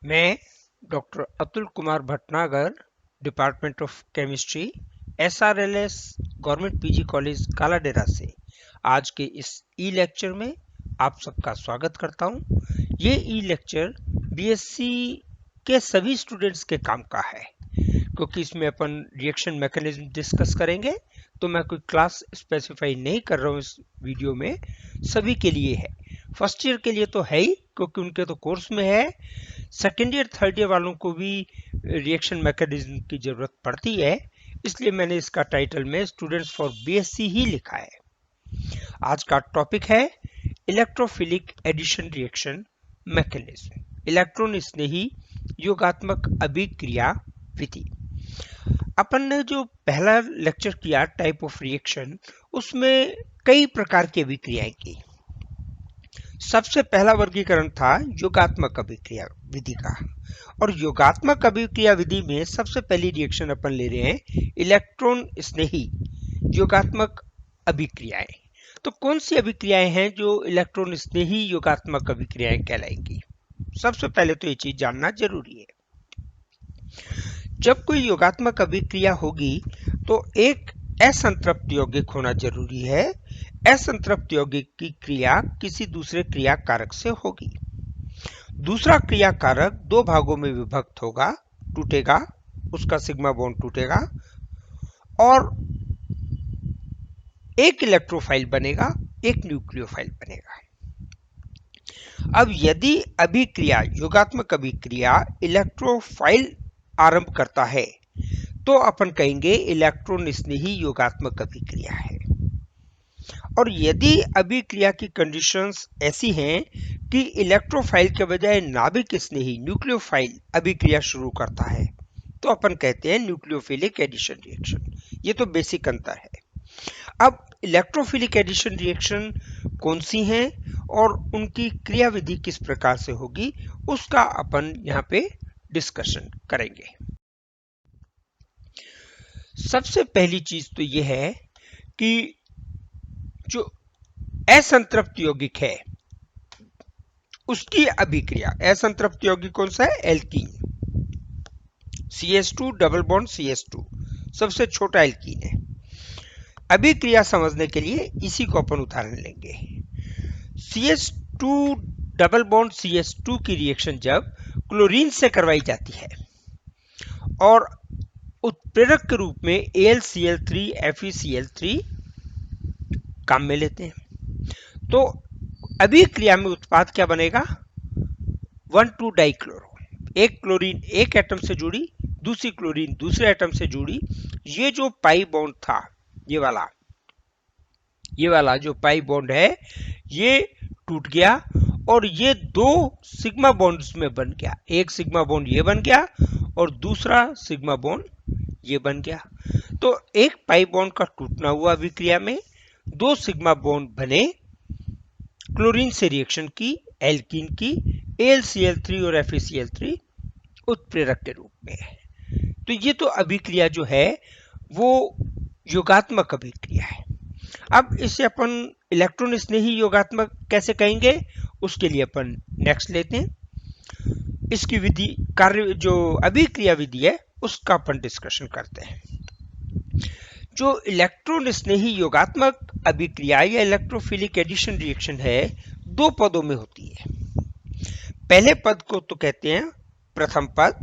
मैं doctor Atul Kumar Bhatnagar, department of chemistry, SRLS government PG college Kaladera से आज के इस ई लेक्चर में आप सबका स्वागत करता हूं। ये ई लेक्चर बीएससी के सभी स्टूडेंट्स के काम का है, क्योंकि इसमें अपन रिएक्शन मैकेनिज्म डिस्कस करेंगे। तो मैं कोई क्लास स्पेसिफाई नहीं कर रहा हूँ इस वीडियो में, सभी के लिए है। फर्स्ट ईयर के लिए तो है ही, क्योंकि उनके तो कोर्स में है। सेकेंड ईयर थर्ड ईयर वालों को भी रिएक्शन मैकेनिज्म की जरूरत पड़ती है, इसलिए मैंने इसका टाइटल में स्टूडेंट्स फॉर बीएससी ही लिखा है। आज का टॉपिक है electrophilic addition reaction mechanism, electron स्नेही योगात्मक अभिक्रिया विधि। अपन ने जो पहला लेक्चर किया टाइप ऑफ रिएक्शन, उसमें कई प्रकार की अभिक्रियाएं की। सबसे पहला वर्गीकरण था योगात्मक अभिक्रिया विधि का, और योगात्मक अभिक्रिया विधि में सबसे पहली रिएक्शन अपन ले रहे हैं इलेक्ट्रॉन स्नेही योगात्मक अभिक्रियाएं। तो कौन सी अभिक्रियाएं हैं जो इलेक्ट्रॉन स्नेही योगात्मक अभिक्रियाएं कहलाएंगी? सबसे पहले तो ये चीज जानना जरूरी है। जब कोई योगात्मक अभिक्रिया होगी तो एक असंतृप्त यौगिक होना जरूरी है। असंतृप्त यौगिक की क्रिया किसी दूसरे क्रिया कारक से होगी। दूसरा क्रिया कारक दो भागों में विभक्त होगा, टूटेगा, उसका सिग्मा बॉन्ड टूटेगा और एक इलेक्ट्रोफाइल बनेगा, एक न्यूक्लियोफाइल बनेगा। अब यदि अभिक्रिया योगात्मक अभिक्रिया इलेक्ट्रोफाइल आरंभ करता है तो अपन कहेंगे इलेक्ट्रॉन स्नेही योगात्मक अभिक्रिया है। और यदि अभिक्रिया की कंडीशंस ऐसी हैं कि इलेक्ट्रोफाइल के बजाय नाभिक स्नेही न्यूक्लियोफाइल अभिक्रिया शुरू करता है तो अपन कहते हैं न्यूक्लियोफिलिक एडिशन रिएक्शन। ये तो बेसिक अंतर है। अब इलेक्ट्रोफिलिक एडिशन रिएक्शन कौन सी हैं और उनकी क्रियाविधि किस प्रकार से होगी, उसका अपन यहाँ पे डिस्कशन करेंगे। सबसे पहली चीज तो यह है कि जो असंतृप्त यौगिक है उसकी अभिक्रिया, असंतृप्त यौगिक कौन सा है? Alkene, CH2 double bond CH2 सबसे छोटा एल्कीन है। अभिक्रिया समझने के लिए इसी को अपन उदाहरण लेंगे। CH2 डबल बॉन्ड CH2 की रिएक्शन जब क्लोरीन से करवाई जाती है और उत्प्रेरक के रूप में AlCl3 FeCl3 काम में लेते हैं, तो अभिक्रिया में उत्पाद क्या बनेगा? 1,2 डाइक्लोरो। एक क्लोरीन एक एटम से जुड़ी, दूसरी क्लोरीन दूसरे एटम से जुड़ी। ये जो पाई बॉन्ड था, ये वाला जो पाई बॉन्ड है, ये टूट गया और ये दो सिग्मा बॉन्ड्स में बन गया। एक सिग्मा बॉन्ड ये बन गया और दूसरा सिग्मा बॉन्ड ये बन गया। तो एक पाई बॉन्ड का टूटना हुआ अभिक्रिया में, दो सिग्मा बॉन्ड बने, क्लोरीन से रिएक्शन की, एल्कीन की, AlCl3 और FeCl3 उत्प्रेरक के रूप में है। तो ये तो अभिक्रिया जो है वो योगात्मक अभिक्रिया है। अब इसे अपन इलेक्ट्रॉन स्नेही योगात्मक कैसे कहेंगे, उसके लिए अपन नेक्स्ट लेते हैं। इसकी विधि, कार्य, जो अभिक्रिया विधि है उसका अपन डिस्कशन करते हैं। जो इलेक्ट्रॉन स्नेही योगात्मक अभिक्रिया या इलेक्ट्रोफिलिक एडिशन रिएक्शन है, दो पदों में होती है। पहले पद को तो कहते हैं प्रथम पद,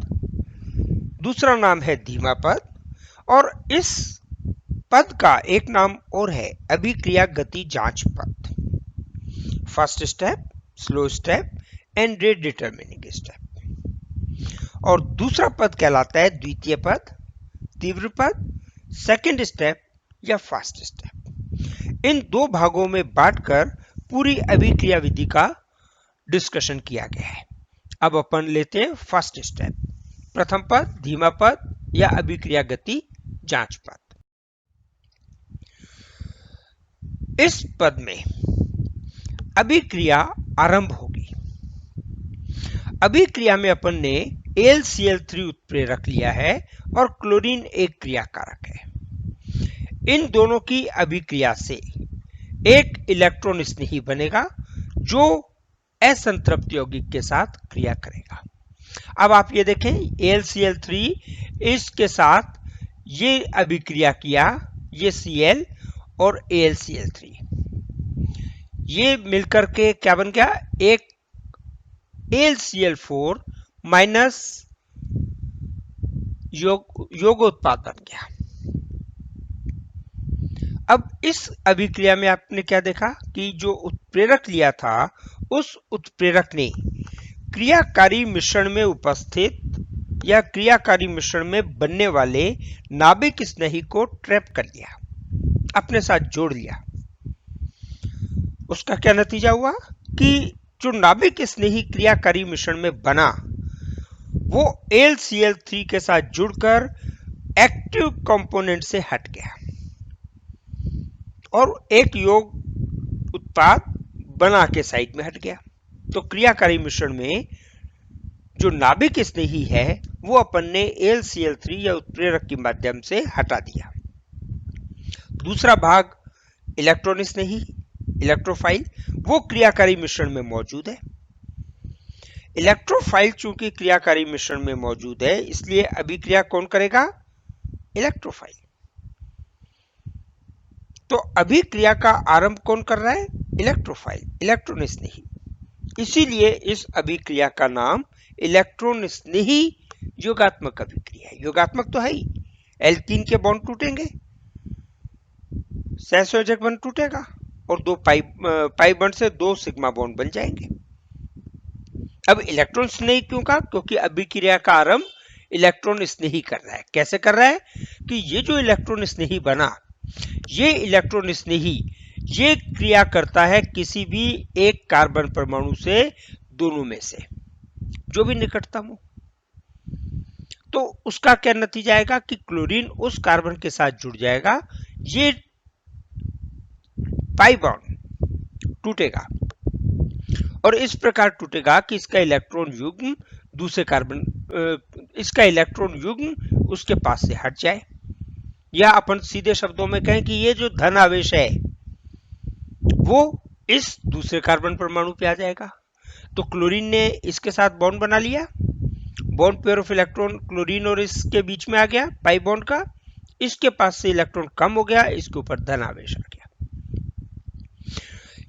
दूसरा नाम है धीमा पद, और इस पद का एक नाम और है अभिक्रिया गति जांच पद, first step, slow step and rate determining step. और दूसरा पद कहलाता है द्वितीय पद, तीव्र पद, सेकंड स्टेप या फास्ट स्टेप। इन दो भागों में बांटकर पूरी अभिक्रिया विधि का डिस्कशन किया गया है। अब अपन लेते हैं फर्स्ट स्टेप, प्रथम पद, धीमा पद या अभिक्रिया गति जांच पद। इस पद में अभिक्रिया आरंभ होगी। अभिक्रिया में अपन ने AlCl3 उत्प्रेरक लिया है और क्लोरीन एक क्रिया कारक है। इन दोनों की अभिक्रिया से एक इलेक्ट्रॉन स्नेही बनेगा जो असंतृप्त यौगिक के साथ क्रिया करेगा। अब आप ये देखें AlCl3 इसके साथ ये अभिक्रिया किया, ये Cl और AlCl3 ये मिलकर के क्या बन गया, एक AlCl4 माइनस योगोत्पाद बन गया। अब इस अभिक्रिया में आपने क्या देखा कि जो उत्प्रेरक लिया था उस उत्प्रेरक ने क्रियाकारी मिश्रण में उपस्थित या क्रियाकारी मिश्रण में बनने वाले नाभिक स्नेही को ट्रैप कर लिया, अपने साथ जोड़ लिया। उसका क्या नतीजा हुआ कि जो नाभिक स्नेही क्रियाकारी मिश्रण में बना वो AlCl3 के साथ जुड़कर एक्टिव कंपोनेंट से हट गया और एक योग उत्पाद बना के साइड में हट गया। तो क्रियाकारी मिश्रण में जो नाभिक स्नेही है वो अपन ने AlCl3 या उत्प्रेरक के माध्यम से हटा दिया। दूसरा भाग इलेक्ट्रॉन स्नेही इलेक्ट्रोफाइल वो क्रियाकारी मिश्रण में मौजूद है। इलेक्ट्रोफाइल चूंकि क्रियाकारी मिश्रण में मौजूद है इसलिए अभिक्रिया कौन करेगा, इलेक्ट्रोफाइल। तो अभिक्रिया का आरंभ कौन कर रहा है, इलेक्ट्रोफाइल, इलेक्ट्रॉन स्नेही। इसीलिए इस अभिक्रिया का नाम इलेक्ट्रॉन स्नेही योगात्मक अभिक्रिया है। योगात्मक तो है ही, एल्कीन के बॉन्ड टूटेंगे, सहसंयोजक बॉन्ड टूटेगा और दो पाई बॉन्ड से दो सिग्मा बॉन्ड बन जाएंगे। अब इलेक्ट्रॉन स्नेही क्यों कहा, क्योंकि अभिक्रिया का आरंभ इलेक्ट्रॉन स्नेही कर रहा है। कैसे कर रहा है कि ये जो इलेक्ट्रॉन स्नेही बना, ये इलेक्ट्रॉन स्नेही ये क्रिया करता है किसी भी एक कार्बन परमाणु से दोनों में से जो भी निकटतम हो। तो उसका क्या नतीजा आएगा कि क्लोरीन उस कार्बन के साथ जुड़ जाएगा, ये पाई बॉन्ड टूटेगा और इस प्रकार टूटेगा कि इसका इलेक्ट्रॉन युग्म दूसरे कार्बन इसका इलेक्ट्रॉन युग्म उसके पास से हट जाए, या अपन सीधे शब्दों में कहें कि ये जो धन आवेश है वो इस दूसरे कार्बन परमाणु पे आ जाएगा। तो क्लोरीन ने इसके साथ बॉन्ड बना लिया, bond pair of electron chlorine और इसके बीच में आ गया पाई बॉन्ड का, इसके पास से इलेक्ट्रॉन कम हो गया, इसके ऊपर धन आवेश आ गया।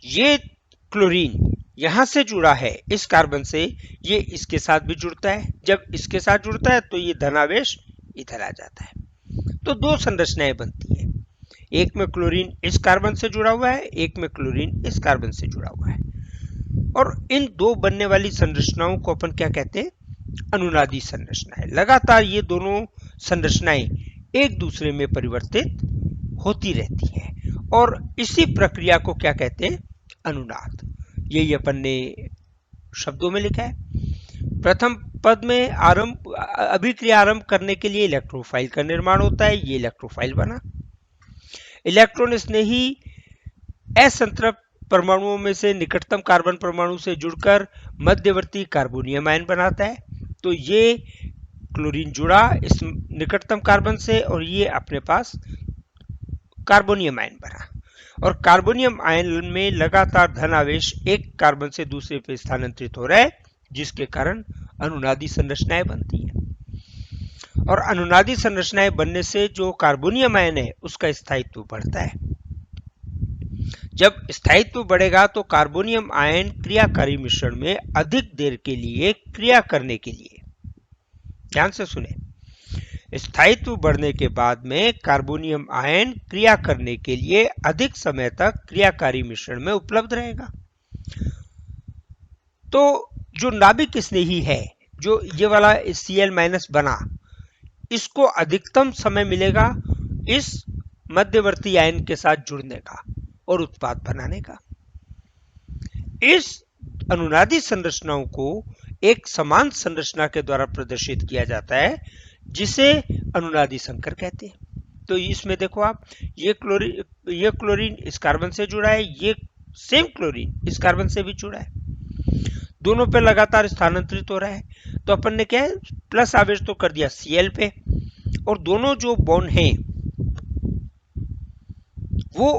ये क्लोरीन यहां से जुड़ा है इस कार्बन से, ये इसके साथ भी जुड़ता है, जब इसके साथ जुड़ता है तो ये धनावेश इधर आ जाता है। तो दो संरचनाएं बनती है, एक में क्लोरीन इस कार्बन से जुड़ा हुआ है, एक में क्लोरीन इस कार्बन से जुड़ा हुआ है। और इन दो बनने वाली संरचनाओं को अपन क्या कहते हैं, अनुनादी संरचनाएं। लगातार ये दोनों संरचनाएं एक दूसरे में परिवर्तित होती रहती है और इसी प्रक्रिया को क्या कहते हैं, अनुनाद। यही अपन ने शब्दों में लिखा है। प्रथम पद में आरंभ अभिक्रिया आरंभ करने के लिए इलेक्ट्रोफाइल का निर्माण होता है, ये इलेक्ट्रोफाइल बना। इलेक्ट्रॉन स्नेही असंतृप्त परमाणुओं में से निकटतम कार्बन परमाणु से जुड़कर मध्यवर्ती कार्बोनियम आयन बनाता है। तो ये क्लोरीन जुड़ा इस निकटतम कार्बन से और ये अपने पास कार्बोनियम आयन बना, और कार्बोनियम आयन में लगातार धन आवेश एक कार्बन से दूसरे पे स्थानांतरित हो रहा है, जिसके कारण अनुनादी संरचनाएं बनती है। और अनुनादी संरचनाएं बनने से जो कार्बोनियम आयन है उसका स्थायित्व बढ़ता है। जब स्थायित्व बढ़ेगा तो कार्बोनियम आयन क्रियाकारी मिश्रण में अधिक देर के लिए क्रिया करने के लिए, ध्यान से सुने, स्थायित्व बढ़ने के बाद में कार्बोनियम आयन क्रिया करने के लिए अधिक समय तक क्रियाकारी मिश्रण में उपलब्ध रहेगा। तो जो नाभिक स्नेही है, जो ये वाला Cl- बना, इसको अधिकतम समय मिलेगा इस मध्यवर्ती आयन के साथ जुड़ने का और उत्पाद बनाने का। इस अनुनादी संरचनाओं को एक समान संरचना के द्वारा प्रदर्शित किया जाता है, जिसे अनुनादी संकर कहते हैं। तो इसमें देखो आप, ये क्लोरीन इस कार्बन से जुड़ा है, ये सेम क्लोरीन इस कार्बन से भी जुड़ा है, दोनों पे लगातार स्थानांतरित हो रहा है। तो अपन ने क्या है, प्लस आवेश तो कर दिया Cl पे, और दोनों जो बॉन्ड हैं वो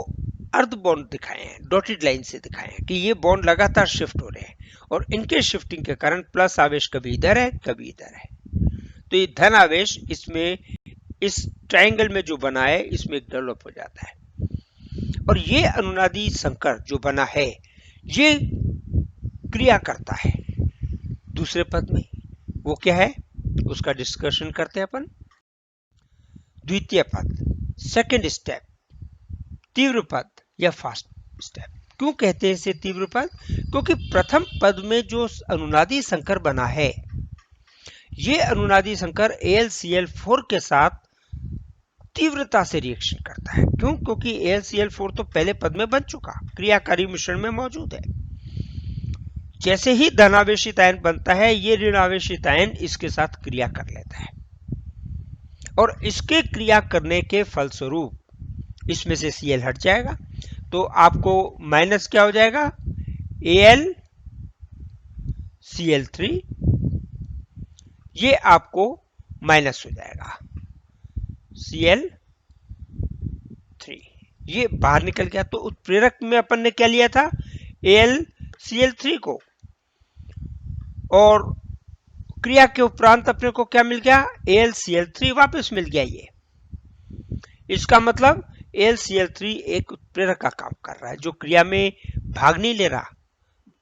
अर्ध बॉन्ड दिखाए हैं, डॉटेड लाइन से दिखाए हैं कि ये बॉन्ड लगातार शिफ्ट हो रहे हैं और इनके शिफ्टिंग के कारण प्लस आवेश कभी इधर है कभी इधर है। तो ये धन आवेश इसमें इस ट्रायंगल में जो बना है इसमें डेवलप हो जाता है। और ये अनुनादी संकर जो बना है ये क्रिया करता है दूसरे पद में। वो क्या है उसका डिस्कशन करते हैं अपन। द्वितीय पद, सेकंड स्टेप, तीव्र पद या फास्ट स्टेप। क्यों कहते हैं इसे तीव्र पद? क्योंकि प्रथम पद में जो अनुनादी संकर बना है ये अनुनादी संकर AlCl4 के साथ तीव्रता से रिएक्शन करता है। क्यों? क्योंकि AlCl4 तो पहले पद में बन चुका, क्रियाकारी मिश्रण में मौजूद है। जैसे ही धनावेशित आयन बनता है ये ऋणावेशित आयन इसके साथ क्रिया कर लेता है और इसके क्रिया करने के फलस्वरूप इसमें से Cl हट जाएगा। तो आपको माइनस क्या हो जाएगा? AlCl3, ये आपको माइनस हो जाएगा Cl3, ये बाहर निकल गया। तो उत्प्रेरक में अपन ने क्या लिया था? AlCl3 को, और क्रिया के उपरांत अपने को क्या मिल गया? AlCl3 वापस मिल गया। ये इसका मतलब AlCl3 एक उत्प्रेरक का काम कर रहा है जो क्रिया में भाग नहीं ले रहा,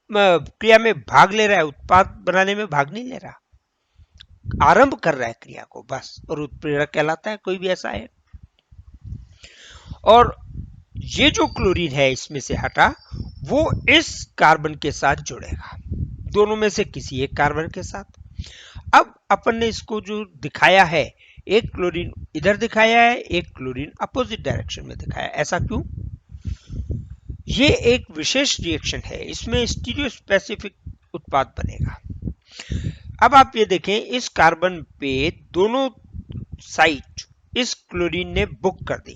क्रिया में भाग ले रहा है, उत्पाद बनाने में भाग नहीं ले रहा, आरंभ कर रहा है क्रिया को बस, और उत्प्रेरक कहलाता है कोई भी ऐसा है। और ये जो क्लोरीन है इसमें से हटा वो इस कार्बन के साथ जुड़ेगा, दोनों में से किसी एक कार्बन के साथ। अब अपन ने इसको जो दिखाया है, एक क्लोरीन इधर दिखाया है, एक क्लोरीन अपोजिट डायरेक्शन में दिखाया है। ऐसा क्यों? ये एक विशेष रिएक्शन है, इसमें स्टीरियो स्पेसिफिक उत्पाद बनेगा। अब आप ये देखें, इस कार्बन पे दोनों साइड इस क्लोरीन ने बुक कर दी,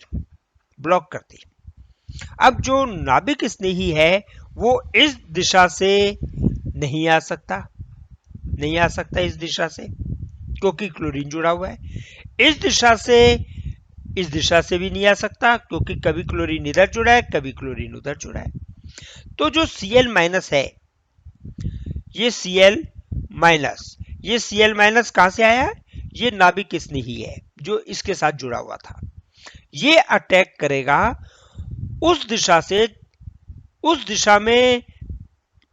ब्लॉक कर दी। अब जो नाभिक स्नेही है वो इस दिशा से नहीं आ सकता इस दिशा से, क्योंकि क्लोरीन जुड़ा हुआ है। इस दिशा से भी नहीं आ सकता, क्योंकि कभी क्लोरीन इधर जुड़ा है कभी क्लोरीन उधर जुड़ा है। तो जो Cl माइनस है, ये Cl माइनस कहां से आया? ये नाभिक स्नेही है जो इसके साथ जुड़ा हुआ था। ये अटैक करेगा उस दिशा में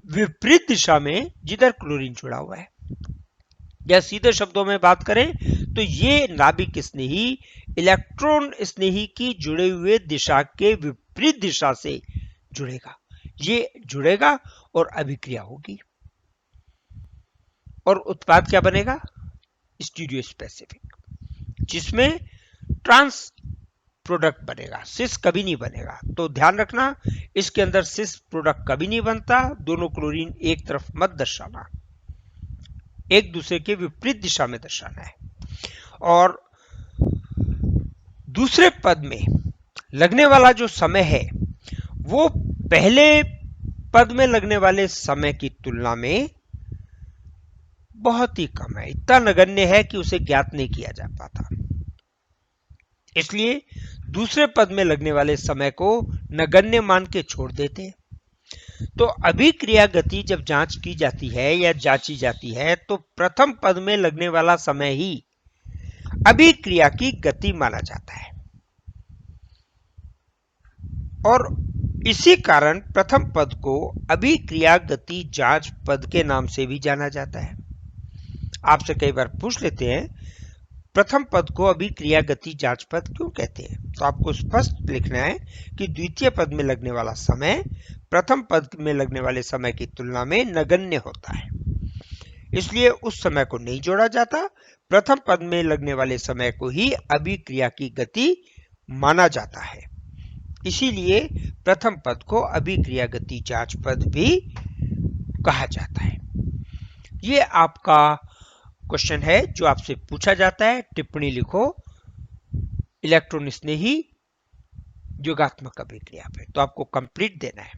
विपरीत दिशा में जिधर क्लोरीन जुड़ा हुआ है। या सीधे शब्दों में बात करें तो ये नाभिक स्नेही इलेक्ट्रॉन स्नेही की जुड़े हुए दिशा के विपरीत दिशा से जुड़ेगा। ये जुड़ेगा और अभिक्रिया होगी और उत्पाद क्या बनेगा? स्टीरियो स्पेसिफिक, जिसमें ट्रांस प्रोडक्ट बनेगा, सिस कभी नहीं बनेगा। तो ध्यान रखना, इसके अंदर सिस प्रोडक्ट कभी नहीं बनता। दोनों क्लोरीन एक तरफ मत दर्शाना, एक दूसरे के विपरीत दिशा में दर्शाना है। और दूसरे पद में लगने वाला जो समय है वो पहले पद में लगने वाले समय की तुलना में बहुत ही कम है, इतना नगण्य है कि उसे ज्ञात नहीं किया जा पाता। इसलिए दूसरे पद में लगने वाले समय को नगण्य मान के छोड़ देते हैं। तो अभिक्रिया गति जब जांच की जाती है या जांची जाती है तो प्रथम पद में लगने वाला समय ही अभिक्रिया की गति माना जाता है, और इसी कारण प्रथम पद को अभिक्रिया गति जांच पद के नाम से भी जाना जाता है। आपसे कई बार पूछ लेते हैं प्रथम पद को अभिक्रिया गति जांच पद क्यों कहते हैं, तो आपको स्पष्ट लिखना है कि द्वितीय पद में लगने वाला समय प्रथम पद में लगने वाले समय की तुलना में नगण्य होता है, इसलिए उस समय को नहीं जोड़ा जाता। प्रथम पद में लगने वाले समय को ही अभिक्रिया की गति माना जाता है, इसीलिए प्रथम पद को अभिक्रिया गति जांच पद भी कहा जाता है। ये आपका क्वेश्चन है जो आपसे पूछा जाता है। टिप्पणी लिखो इलेक्ट्रॉन स्नेही योगात्मक अभिक्रिया पे, तो आपको कंप्लीट देना है।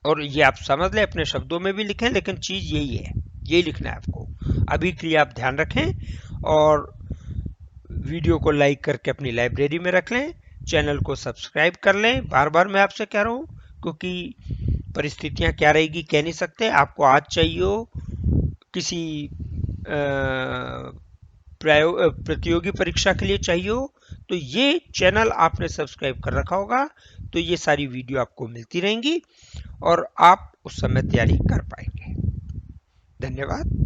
और ये आप समझ लें, अपने शब्दों में भी लिखें, लेकिन चीज यही है, यही लिखना है आपको। अभिक्रिया आप ध्यान रखें और वीडियो को लाइक करके अपनी लाइब्रेरी में रख लें चैनल को सब्सक्राइब कर लें। बार बार मैं आपसे कह रहा हूँ, क्योंकि परिस्थितियां क्या रहेगी कह नहीं सकते। आपको आज चाहिए हो किसी प्रतियोगी परीक्षा के लिए चाहिए हो, तो ये चैनल आपने सब्सक्राइब कर रखा होगा, तो ये सारी वीडियो आपको मिलती रहेंगी और आप उस समय तैयारी कर पाएंगे। धन्यवाद।